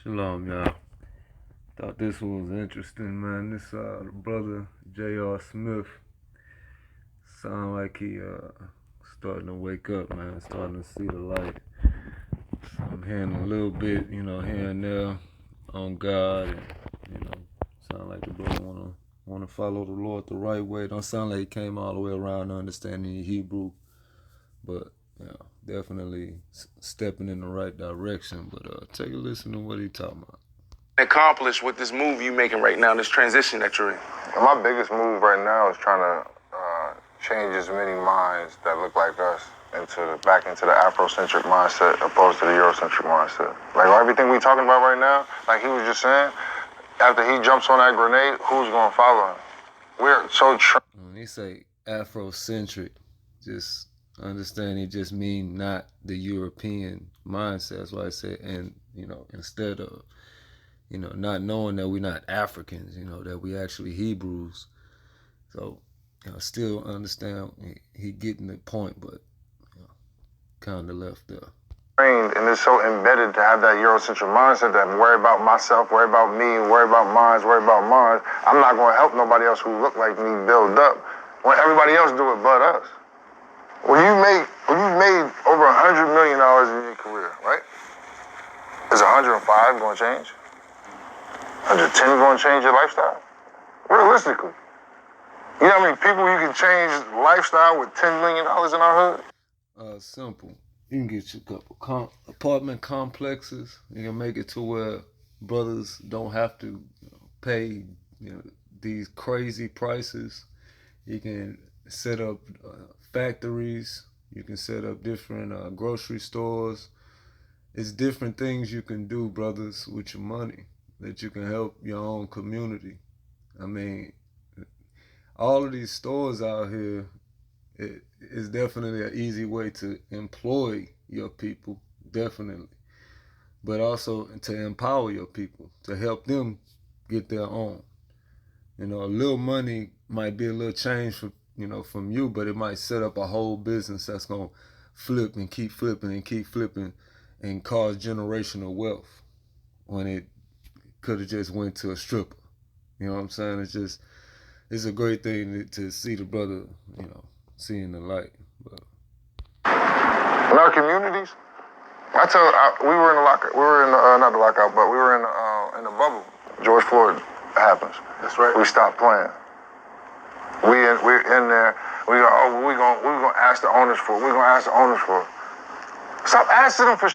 Shalom, y'all. Thought this one was interesting, man. This brother J.R. Smith sound like he starting to wake up, man. Starting to see the light. So I'm hearing a little bit, here and there on God, and sound like the brother wanna follow the Lord the right way. Don't sound like he came all the way around to understanding Hebrew, but definitely stepping in the right direction. But take a listen to what he talking about. Accomplish with this move you making right now, this transition that you're in? My biggest move right now is trying to change as many minds that look like us back into the Afrocentric mindset opposed to the Eurocentric mindset. Like everything we talking about right now, like he was just saying, after he jumps on that grenade, who's gonna follow him? We're so When he say Afrocentric, just understand he just mean not the European mindset. That's why I said, and instead of not knowing that we're not Africans, that we actually Hebrews. So, still understand he getting the point, but kind of left there. Trained and it's so embedded to have that Eurocentric mindset that worry about myself, worry about me, worry about mine, worry about mine. I'm not going to help nobody else who look like me build up when everybody else do it but us. When you made over $100 million in your career, right? Is 105 going to change? 110 going to change your lifestyle? Realistically. You know how many people you can change lifestyle with $10 million in our hood? Simple. You can get you a couple apartment complexes. You can make it to where brothers don't have to pay these crazy prices. You can set up factories. You can set up different grocery stores. It's different things you can do, brothers, with your money that you can help your own community. I mean, all of these stores out here, it is definitely an easy way to employ your people, definitely. But also to empower your people, to help them get their own. A little money might be a little change from you, but it might set up a whole business that's going to flip and keep flipping and keep flipping and cause generational wealth when it could have just went to a stripper. You know what I'm saying? It's a great thing to see the brother, seeing the light. But in our communities, we were in the lockout. We were in the, not the lockout, but we were in the bubble. George Floyd happens. That's right. We stopped playing. We're in there. We're gonna ask the owners for it. We're gonna ask the owners for it. Stop asking them for.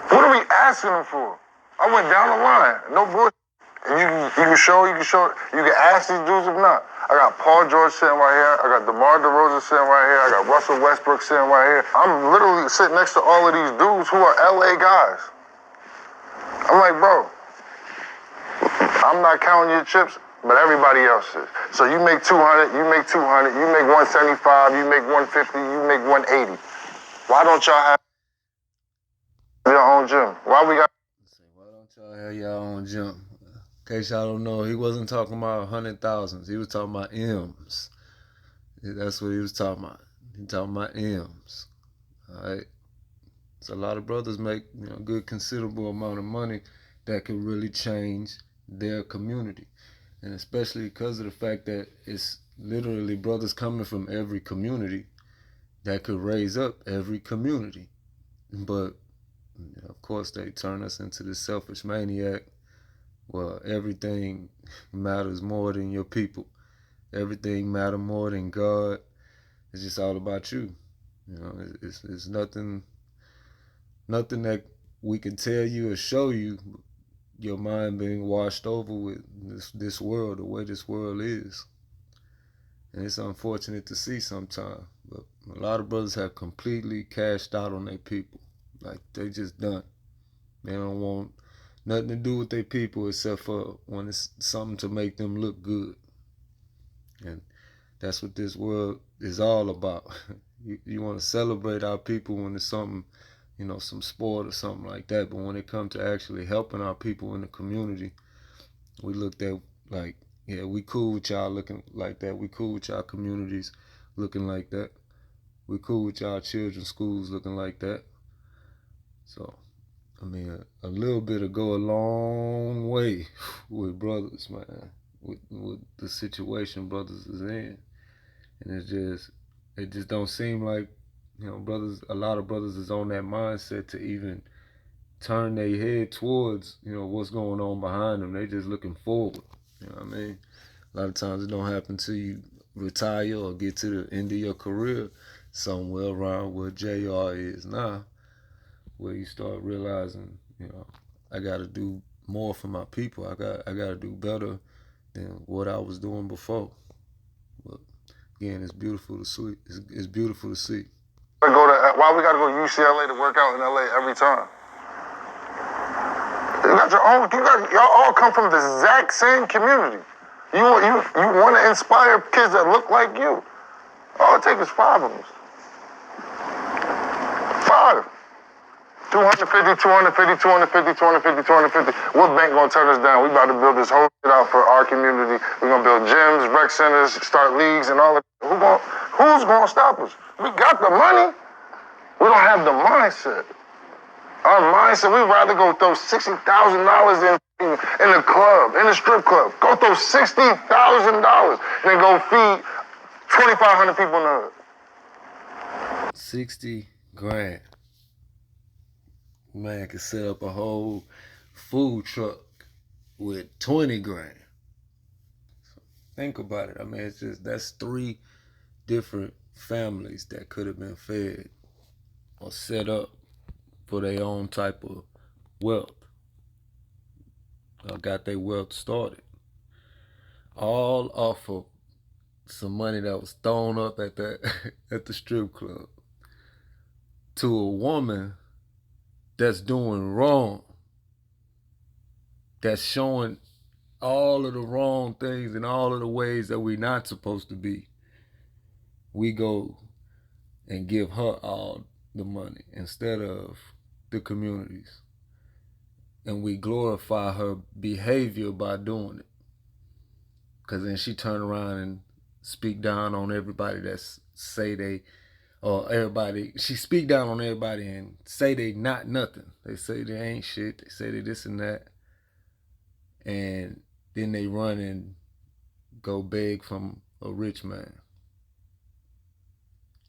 What are we asking them for? I went down the line. No bullshit. You can show. You can ask these dudes if not. I got Paul George sitting right here. I got DeMar DeRozan sitting right here. I got Russell Westbrook sitting right here. I'm literally sitting next to all of these dudes who are LA guys. I'm like, bro, I'm not counting your chips, but everybody else is. So you make 200, you make 200, you make 175, you make 150, you make 180. Why don't y'all have your own gym? Why don't y'all have your own gym? In case y'all don't know, he wasn't talking about 100,000s. He was talking about M's. That's what he was talking about. He talking about M's. All right. So a lot of brothers make a good considerable amount of money that could really change their community, and especially because of the fact that it's literally brothers coming from every community that could raise up every community. But of course, they turn us into this selfish maniac. Well, everything matters more than your people. Everything matters more than God. It's just all about you. It's nothing that we can tell you or show you. Your mind being washed over with this world, the way this world is. And it's unfortunate to see sometimes. But a lot of brothers have completely cashed out on their people. Like, they just done. They don't want nothing to do with their people except for when it's something to make them look good. And that's what this world is all about. You want to celebrate our people when it's something, some sport or something like that. But when it comes to actually helping our people in the community, we looked at like, yeah, we cool with y'all looking like that. We cool with y'all communities looking like that. We cool with y'all children's schools looking like that. So, I mean, a little bit will go a long way with brothers, man, with the situation brothers is in. And it just don't seem like, brothers, a lot of brothers is on that mindset to even turn their head towards, what's going on behind them. They just looking forward. You know what I mean? A lot of times it don't happen till you retire or get to the end of your career somewhere around where JR is now, where you start realizing, I got to do more for my people. I got to do better than what I was doing before. But again, it's beautiful to see. It's beautiful to see. Why we gotta go to UCLA to work out in LA every time? You got your own. Y'all all come from the exact same community. You want to inspire kids that look like you. All it takes is 5 of them. 5. 250, 250, 250, 250, 250. What bank gonna turn us down? We about to build this whole shit out for our community. We're gonna build gyms, rec centers, start leagues, and all that. Who's gonna stop us? We got the money. We don't have the mindset. Our mindset, we'd rather go throw $60,000 in the club, in the strip club. Go throw $60,000 than go feed 2,500 people in the hood. 60 grand. Man could set up a whole food truck with 20 grand. So think about it. I mean, that's 3 different families that could have been fed or set up for their own type of wealth. Got their wealth started. All off of some money that was thrown up at at the strip club to a woman that's doing wrong, that's showing all of the wrong things and all of the ways that we're not supposed to be. We go and give her all the money instead of the communities. And we glorify her behavior by doing it. Because then she turn around and speak down on everybody that say they, or everybody, she speak down on everybody and say they not nothing. They say they ain't shit. They say they this and that. And then they run and go beg from a rich man.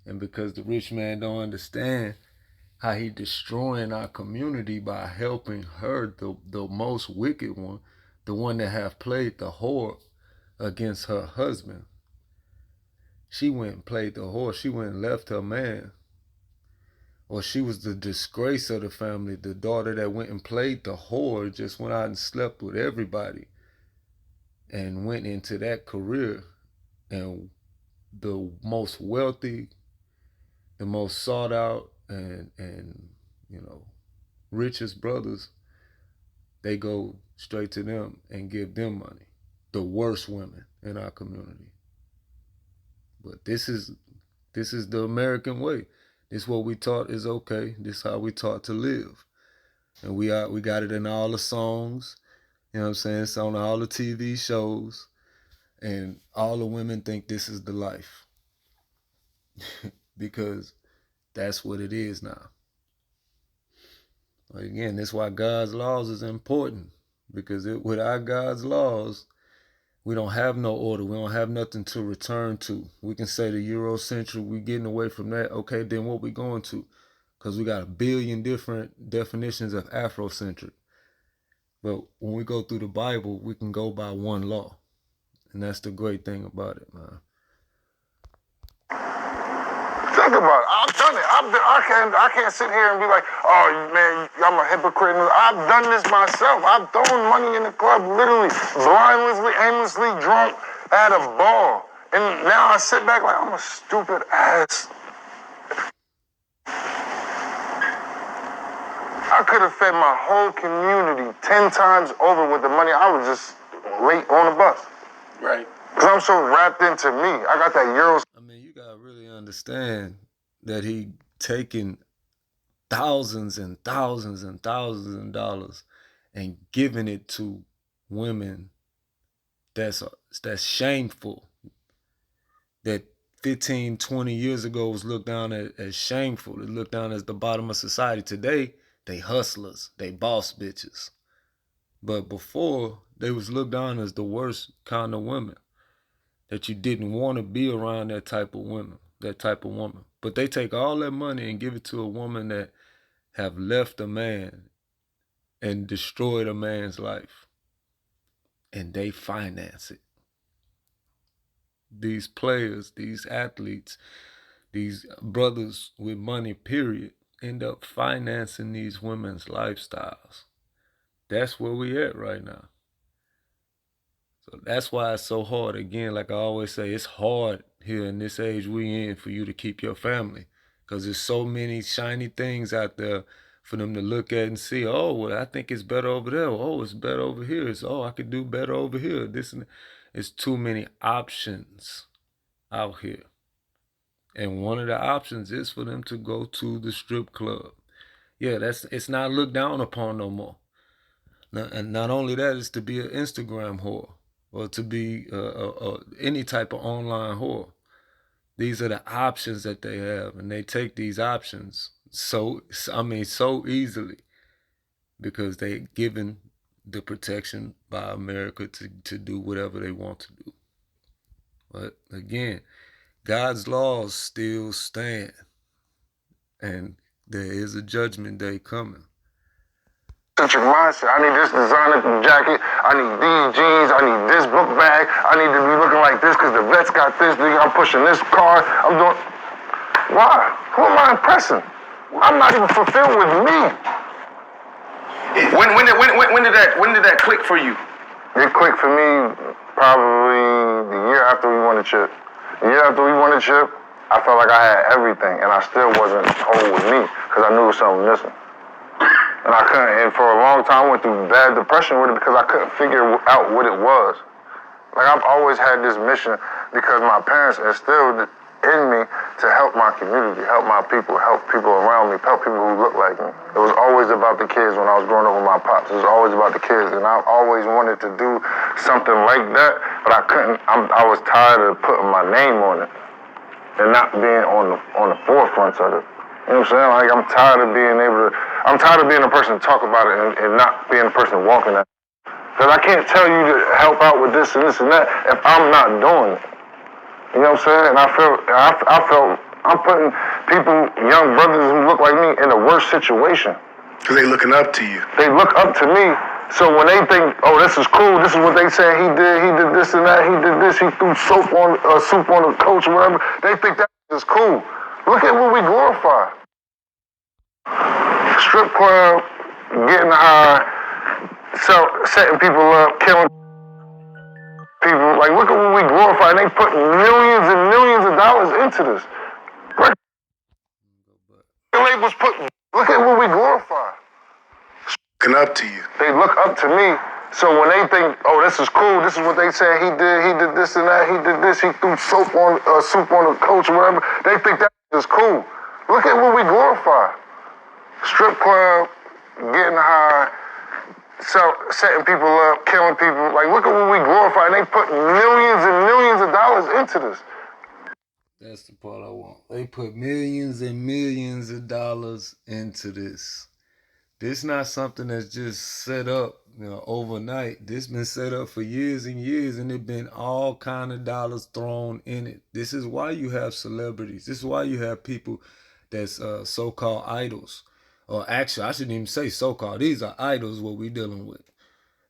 And because the rich man don't understand how he destroying our community by helping her, the most wicked one, the one that have played the whore against her husband. She went and played the whore. She went and left her man. Or she was the disgrace of the family. The daughter that went and played the whore just went out and slept with everybody and went into that career. And the most wealthy, the most sought out, and richest brothers, they go straight to them and give them money. The worst women in our community. But this is the American way. This is what we taught is okay. This is how we taught to live. And we got it in all the songs. You know what I'm saying? It's on all the TV shows. And all the women think this is the life. Because that's what it is now. Again, that's why God's laws is important. Because without God's laws, we don't have no order. We don't have nothing to return to. We can say the Eurocentric, we getting away from that. Okay, then what we going to? Because we got 1 billion different definitions of Afrocentric. But when we go through the Bible, we can go by one law. And that's the great thing about it, man. Think about it. I've done it. I can't sit here and be like, oh man, I'm a hypocrite. I've done this myself. I've thrown money in the club, literally, blindlessly, aimlessly, drunk, at a ball. And now I sit back like I'm a stupid ass. I could have fed my whole community 10 times over with the money I was just late on the bus. Right. Because I'm so wrapped into me. I got that Euro. I mean, you got to really understand that he taking thousands and thousands and thousands of dollars and giving it to women that's shameful. That 15, 20 years ago was looked down as shameful. It looked down as the bottom of society. Today, They hustlers. They boss bitches. But before, they was looked on as the worst kind of women. That you didn't want to be around that type of women. But they take all that money and give it to a woman that have left a man and destroyed a man's life. And they finance it. These players, these athletes, these brothers with money, period, end up financing these women's lifestyles. That's where we at right now. So that's why it's so hard. Again, like I always say, it's hard here in this age we in for you to keep your family. Because there's so many shiny things out there for them to look at and see. Oh, well, I think it's better over there. Oh, it's better over here. I could do better over here. It's too many options out here. And one of the options is for them to go to the strip club. Yeah, it's not looked down upon no more. And not only that, it's to be an Instagram whore or to be any type of online whore. These are the options that they have, and they take these options so easily because they're given the protection by America to do whatever they want to do. But again, God's laws still stand, and there is a judgment day coming. Centric mindset. I need this designer jacket. I need these jeans. I need this book bag. I need to be looking like this because the vet's got this. I'm pushing this car. I'm doing. Why? Who am I impressing? I'm not even fulfilled with me. When did that click for you? It clicked for me probably the year after we won the chip. The year after we won the chip, I felt like I had everything, and I still wasn't whole with me because I knew there was something missing. And I couldn't, and for a long time I went through bad depression with it because I couldn't figure out what it was. Like I've always had this mission because my parents instilled in me to help my community, help my people, help people around me, help people who look like me. It was always about the kids when I was growing up with my pops. It was always about the kids, and I always wanted to do something like that, but I couldn't. I was tired of putting my name on it and not being on the forefront of it. You know what I'm saying? Like I'm tired of being a person to talk about it and not being a person walking that. Because I can't tell you to help out with this and this and that if I'm not doing it. You know what I'm saying? And I felt I'm putting people, young brothers who look like me, in a worse situation. Because they looking up to you. They look up to me. So when they think, oh, this is cool, this is what they say he did this and that, he did this, he threw soup on the coach or whatever, they think that is cool. Look at what we glorify. Strip club, getting high, setting people up, killing people. Like, look at what we glorify. And they put millions and millions of dollars into this. Labels look at what we glorify. Looking up to you. They look up to me. So when they think, oh, this is cool, this is what they say he did this and that, he did this, he threw soup on the coach or whatever, they think that is cool. Look at what we glorify. Strip club, getting high, setting people up, killing people. Like, look at what we glorify. And they put millions and millions of dollars into this. That's the part I want. They put millions and millions of dollars into this. This not something that's just set up, overnight. This been set up for years and years, and it been all kind of dollars thrown in it. This is why you have celebrities. This is why you have people that's so-called idols. Or actually, I shouldn't even say so-called. These are idols, what we're dealing with.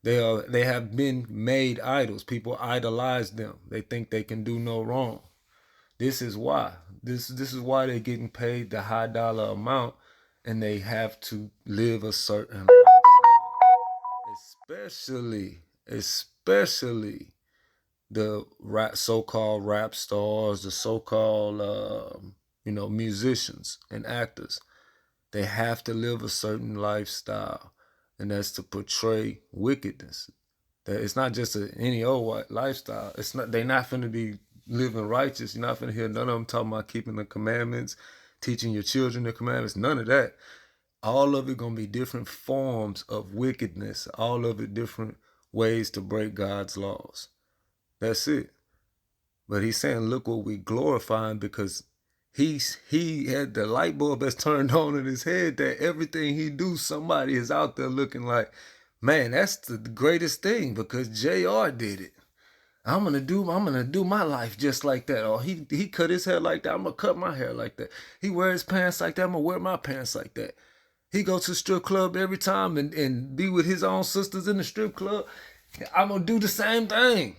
They have been made idols. People idolize them. They think they can do no wrong. This is why. This is why they're getting paid the high dollar amount, and they have to live a certain lifestyle. Especially the so-called rap stars, the so-called musicians and actors. They have to live a certain lifestyle, and that's to portray wickedness. That it's not just any old lifestyle. It's not. They're not finna be living righteous. You're not finna hear none of them talking about keeping the commandments, teaching your children the commandments. None of that. All of it gonna be different forms of wickedness. All of it different ways to break God's laws. That's it. But he's saying, look what we glorifying, because he had the light bulb that's turned on in his head that everything he do, somebody is out there looking like, man, that's the greatest thing because JR did it. I'm gonna do my life just like that. Or he cut his hair like that. I'm gonna cut my hair like that. He wear his pants like that. I'm gonna wear my pants like that. He go to the strip club every time and be with his own sisters in the strip club. I'm gonna do the same thing.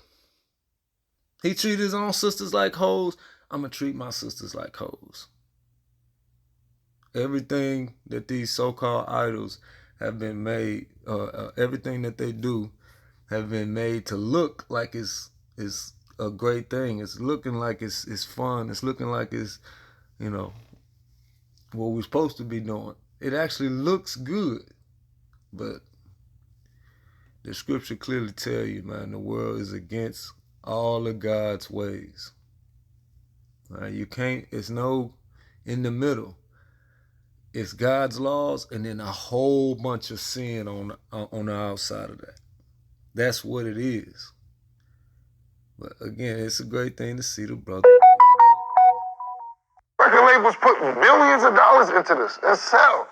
He treat his own sisters like hoes. I'm gonna treat my sisters like hoes. Everything that these so-called idols have been made, everything that they do, have been made to look like it's a great thing. It's looking like it's fun. It's looking like it's, what we're supposed to be doing. It actually looks good, but the scripture clearly tell you, man, the world is against all of God's ways. You can't. It's no in the middle. It's God's laws and then a whole bunch of sin on the outside of that. That's what it is. But again, it's a great thing to see the brother. Record labels put billions of dollars into this and sell.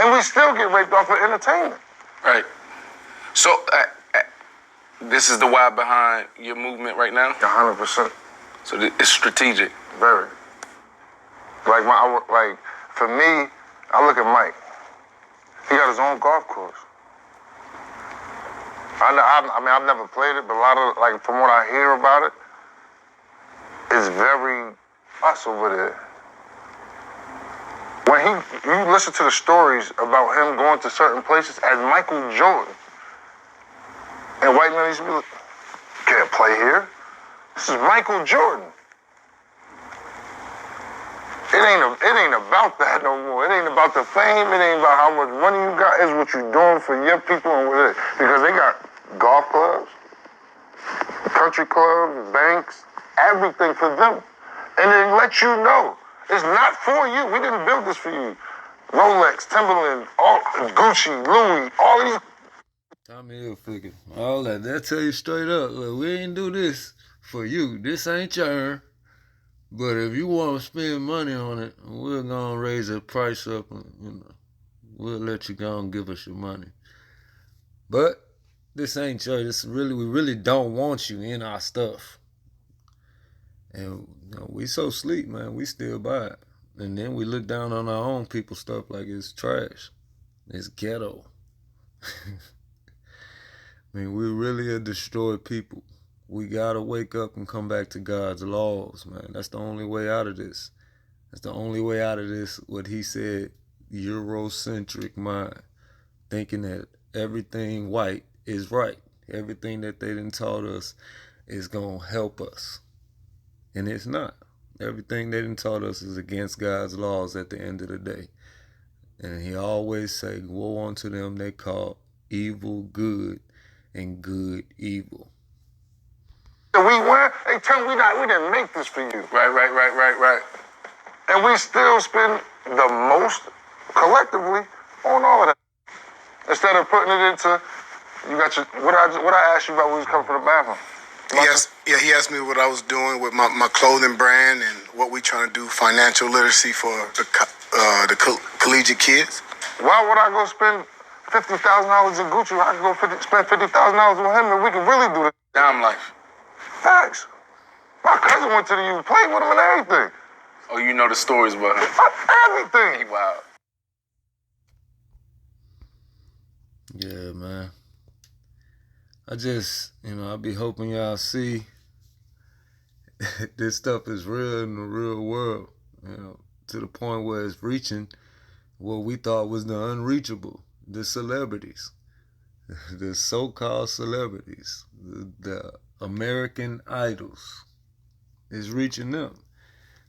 And we still get raped off of entertainment. Right. So, this is the why behind your movement right now? 100%. So it's strategic. Very. For me, I look at Mike. He got his own golf course. I've never played it, but a lot of, from what I hear about it, it's very us over there. When you listen to the stories about him going to certain places as Michael Jordan, and white men used to be like, you can't play here. This is Michael Jordan. It ain't about that no more. It ain't about the fame. It ain't about how much money you got. It's what you're doing for your people and what it is. Because they got golf clubs, country clubs, banks, everything for them. And they let you know it's not for you. We didn't build this for you. Rolex, Timberland, Gucci, Louis, all these. Tommy Hilfiger, all that. They'll tell you straight up, look, we ain't do this for you. This ain't your. But if you want to spend money on it, we're going to raise the price up and, we'll let you go and give us your money. But this ain't your, we really don't want you in our stuff. And we so sleep, man, we still buy it. And then we look down on our own people's stuff like it's trash. It's ghetto. We really a destroyed people. We gotta wake up and come back to God's laws, man. That's the only way out of this. That's the only way out of this, what he said, Eurocentric mind. Thinking that everything white is right. Everything that they done taught us is gonna help us. And it's not. Everything they done taught us is against God's laws at the end of the day. And he always say, woe unto them they call evil good and good evil. We went, they tell me we didn't make this for you. Right. And we still spend the most collectively on all of that. Instead of putting it into, you got your, what I asked you about when you was coming from the bathroom. He asked me what I was doing with my clothing brand and what we trying to do financial literacy for the collegiate kids. Why would I go spend $50,000 in Gucci? I could go spend $50,000 with him and we can really do this. Dime life. Facts. My cousin went to the U, played with him and everything. Oh, you know the stories about him. Everything. Wow. Yeah, man. I just, I be hoping y'all see this stuff is real in the real world, to the point where it's reaching what we thought was the unreachable, the celebrities, the so-called celebrities, the American idols is reaching them.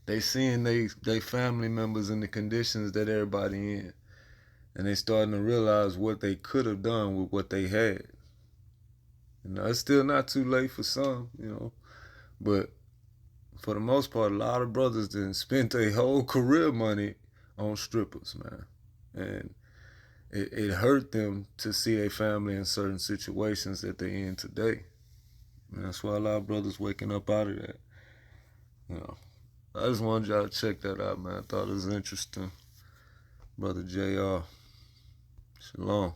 They seeing they family members in the conditions that everybody in. And they starting to realize what they could have done with what they had. It's still not too late for some, but for the most part, a lot of brothers didn't spend their whole career money on strippers, man. And it hurt them to see their family in certain situations that they're in today. And that's why a lot of brothers waking up out of that. I just wanted y'all to check that out, man. I thought it was interesting. Brother JR. Shalom.